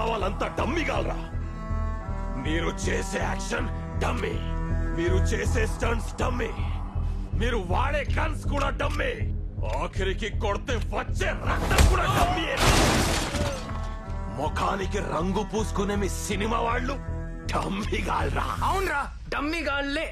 వాళ్ళంతా డమ్మిగాలరా. మీరు చేసే యాక్షన్ డమ్మి, మీరు చేసే స్టంట్స్ డమ్మి, మీరు వాడే గన్స్ కూడా డమ్మి, ఆఖరికి కొడితే వచ్చే రక్తం కూడా డమ్మి. ముఖానికి రంగు పూసుకునే మీ సినిమా వాళ్ళు డమ్మిగాలరా. అవునరా, డమ్మిగాళ్లే.